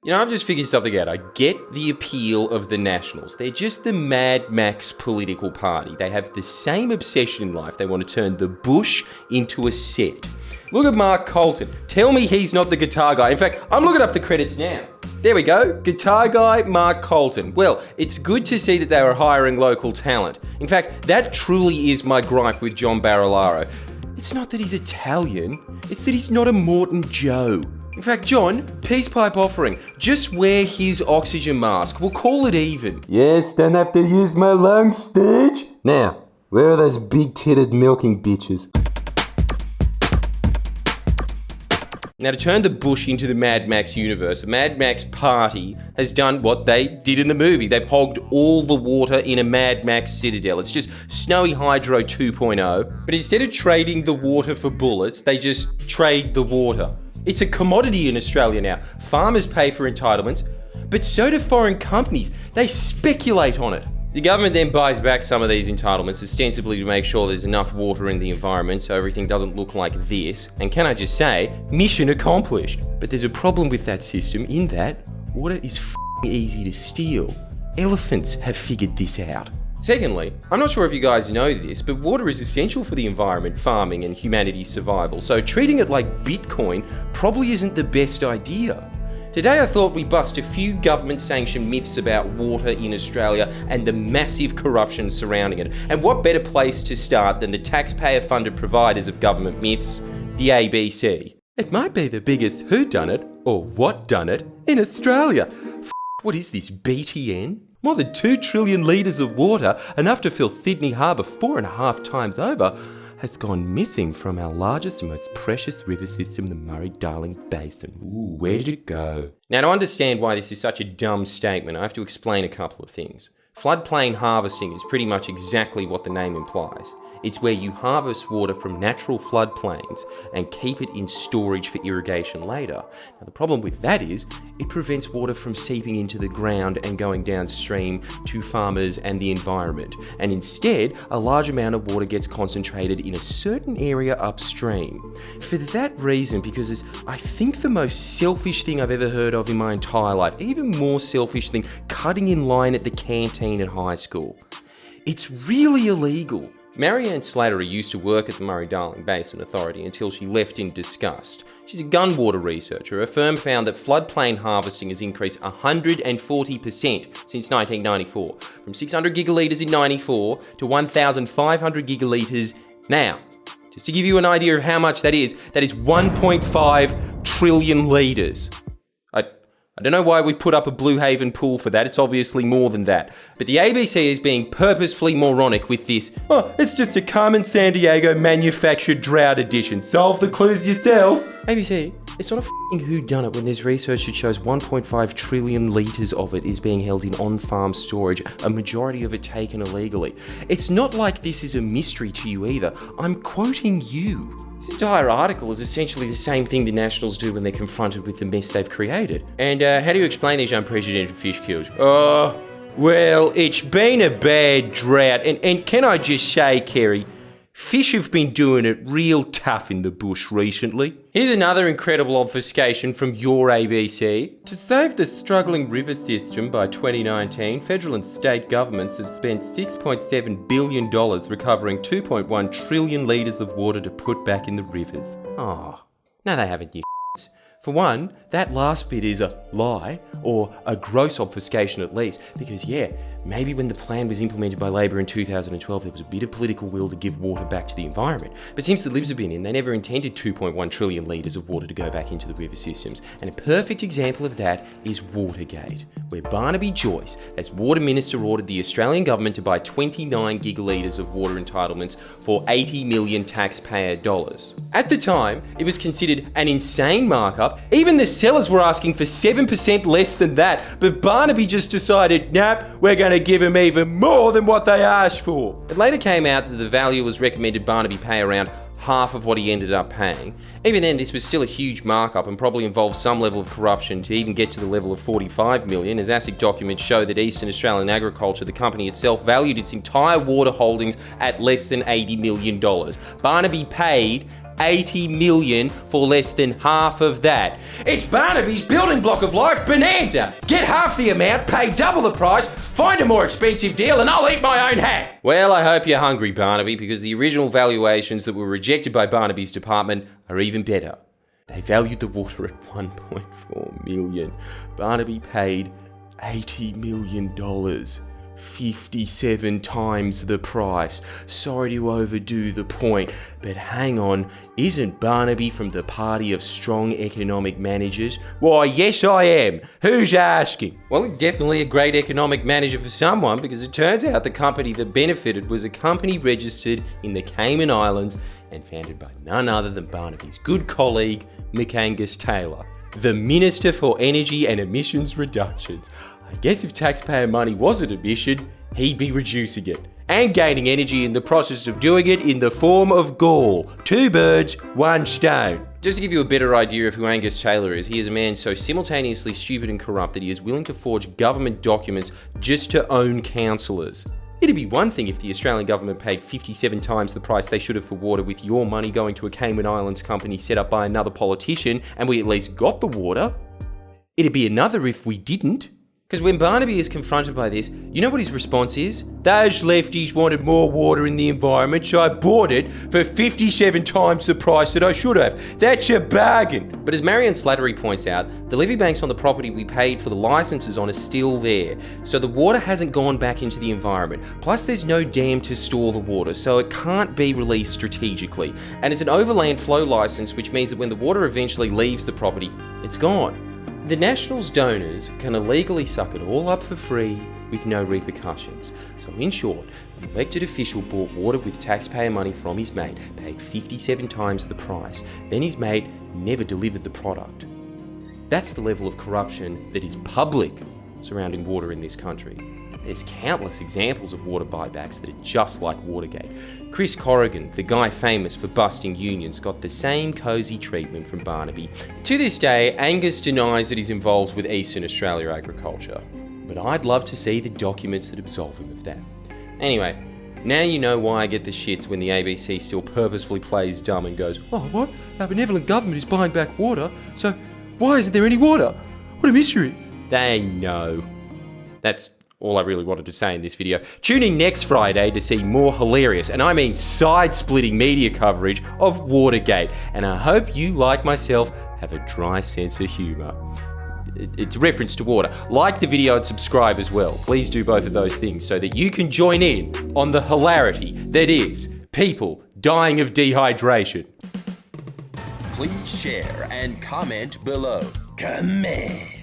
You know, I've just figured something out. I get the appeal of the Nationals. They're just the Mad Max political party. They have the same obsession in life. They want to turn the bush into a set. Look at Mark Colton. Tell me he's not the guitar guy. In fact, I'm looking up the credits now. There we go. Guitar guy, Mark Colton. Well, it's good to see that they are hiring local talent. In fact, that truly is my gripe with John Barilaro. It's not that he's Italian. It's that he's not a Morton Joe. In fact, John, peace pipe offering. Just wear his oxygen mask. We'll call it even. Yes, don't have to use my lungs, Stitch. Now, where are those big-titted milking bitches? Now, to turn the bush into the Mad Max universe, the Mad Max party has done what they did in the movie. They've hogged all the water in a Mad Max citadel. It's just Snowy Hydro 2.0. But instead of trading the water for bullets, they just trade the water. It's a commodity in Australia now. Farmers pay for entitlements, but so do foreign companies. They speculate on it. The government then buys back some of these entitlements, ostensibly to make sure there's enough water in the environment so everything doesn't look like this. And can I just say, mission accomplished. But there's a problem with that system in that water is easy to steal. Elephants have figured this out. Secondly, I'm not sure if you guys know this, but water is essential for the environment, farming, and humanity's survival, so treating it like Bitcoin probably isn't the best idea. Today I thought we'd bust a few government-sanctioned myths about water in Australia and the massive corruption surrounding it. And what better place to start than the taxpayer-funded providers of government myths, the ABC. It might be the biggest whodunit, or what done it, in Australia. What is this, BTN? More than 2 trillion litres of water, enough to fill Sydney Harbour 4.5 times over, has gone missing from our largest and most precious river system, the Murray-Darling Basin. Ooh, where did it go? Now, to understand why this is such a dumb statement, I have to explain a couple of things. Floodplain harvesting is pretty much exactly what the name implies. It's where you harvest water from natural floodplains and keep it in storage for irrigation later. Now, the problem with that is it prevents water from seeping into the ground and going downstream to farmers and the environment. And instead, a large amount of water gets concentrated in a certain area upstream. For that reason, because it's, I think, the most selfish thing I've ever heard of in my entire life, even more selfish than cutting in line at the canteen at high school. It's really illegal. Marianne Slattery used to work at the Murray-Darling Basin Authority until she left in disgust. She's a gunwater researcher. Her firm found that floodplain harvesting has increased 140% since 1994, from 600 gigalitres in 94 to 1,500 gigalitres now. Just to give you an idea of how much that is 1.5 trillion litres. I don't know why we put up a Blue Haven pool for that, it's obviously more than that. But the ABC is being purposefully moronic with this. Oh, it's just a Carmen Sandiego manufactured drought edition. Solve the clues yourself. ABC, it's not a f***ing whodunit when there's research that shows 1.5 trillion litres of it is being held in on-farm storage, a majority of it taken illegally. It's not like this is a mystery to you either. I'm quoting you. This entire article is essentially the same thing the Nationals do when they're confronted with the mess they've created. And how do you explain these unprecedented fish kills? Oh, well, it's been a bad drought. And can I just say, Kerry, fish have been doing it real tough in the bush recently. Here's another incredible obfuscation from your ABC. To save the struggling river system by 2019, federal and state governments have spent $6.7 billion recovering 2.1 trillion litres of water to put back in the rivers. Oh, no they haven't, you f***s. For one, that last bit is a lie, or a gross obfuscation at least, because yeah, maybe when the plan was implemented by Labor in 2012, there was a bit of political will to give water back to the environment. But since the Libs have been in, they never intended 2.1 trillion litres of water to go back into the river systems. And a perfect example of that is Watergate, where Barnaby Joyce, as Water Minister, ordered the Australian government to buy 29 gigalitres of water entitlements for 80 million taxpayer dollars. At the time, it was considered an insane markup. Even the sellers were asking for 7% less than that, but Barnaby just decided, nope, we're going to give them even more than what they asked for. It later came out that the valuers recommended Barnaby pay around half of what he ended up paying. Even then, this was still a huge markup and probably involved some level of corruption to even get to the level of 45 million, as ASIC documents show that Eastern Australian Agriculture, the company itself, valued its entire water holdings at less than $80 million. Barnaby paid $80 million for less than half of that. It's Barnaby's building block of life bonanza. Get half the amount, pay double the price, find a more expensive deal, and I'll eat my own hat. Well, I hope you're hungry, Barnaby, because the original valuations that were rejected by Barnaby's department are even better. They valued the water at $1.4 million. Barnaby paid $80 million. 57 times the price. Sorry to overdo the point, but hang on, isn't Barnaby from the party of strong economic managers? Why, yes I am. Who's asking? Well, he's definitely a great economic manager for someone, because it turns out the company that benefited was a company registered in the Cayman Islands and founded by none other than Barnaby's good colleague, McAngus Taylor, the Minister for Energy and Emissions Reductions. I guess if taxpayer money was an emission, he'd be reducing it and gaining energy in the process of doing it in the form of gall. 2 birds, 1 stone. Just to give you a better idea of who Angus Taylor is, he is a man so simultaneously stupid and corrupt that he is willing to forge government documents just to own councillors. It'd be one thing if the Australian government paid 57 times the price they should have for water with your money going to a Cayman Islands company set up by another politician and we at least got the water. It'd be another if we didn't. Because when Barnaby is confronted by this, you know what his response is? Those lefties wanted more water in the environment, so I bought it for 57 times the price that I should have. That's a bargain. But as Marion Slattery points out, the levy banks on the property we paid for the licenses on are still there, so the water hasn't gone back into the environment. Plus there's no dam to store the water, so it can't be released strategically. And it's an overland flow license, which means that when the water eventually leaves the property, it's gone. The Nationals' donors can illegally suck it all up for free with no repercussions. So in short, the elected official bought water with taxpayer money from his mate, paid 57 times the price, then his mate never delivered the product. That's the level of corruption that is public surrounding water in this country. There's countless examples of water buybacks that are just like Watergate. Chris Corrigan, the guy famous for busting unions, got the same cosy treatment from Barnaby. To this day, Angus denies that he's involved with Eastern Australia agriculture, but I'd love to see the documents that absolve him of that. Anyway, now you know why I get the shits when the ABC still purposefully plays dumb and goes, "Oh, what? Our benevolent government is buying back water, so why isn't there any water? What a mystery." They know. That's all I really wanted to say in this video. Tune in next Friday to see more hilarious, and I mean side-splitting media coverage of Watergate. And I hope you, like myself, have a dry sense of humour. It's a reference to water. Like the video and subscribe as well. Please do both of those things so that you can join in on the hilarity that is people dying of dehydration. Please share and comment below. Comment.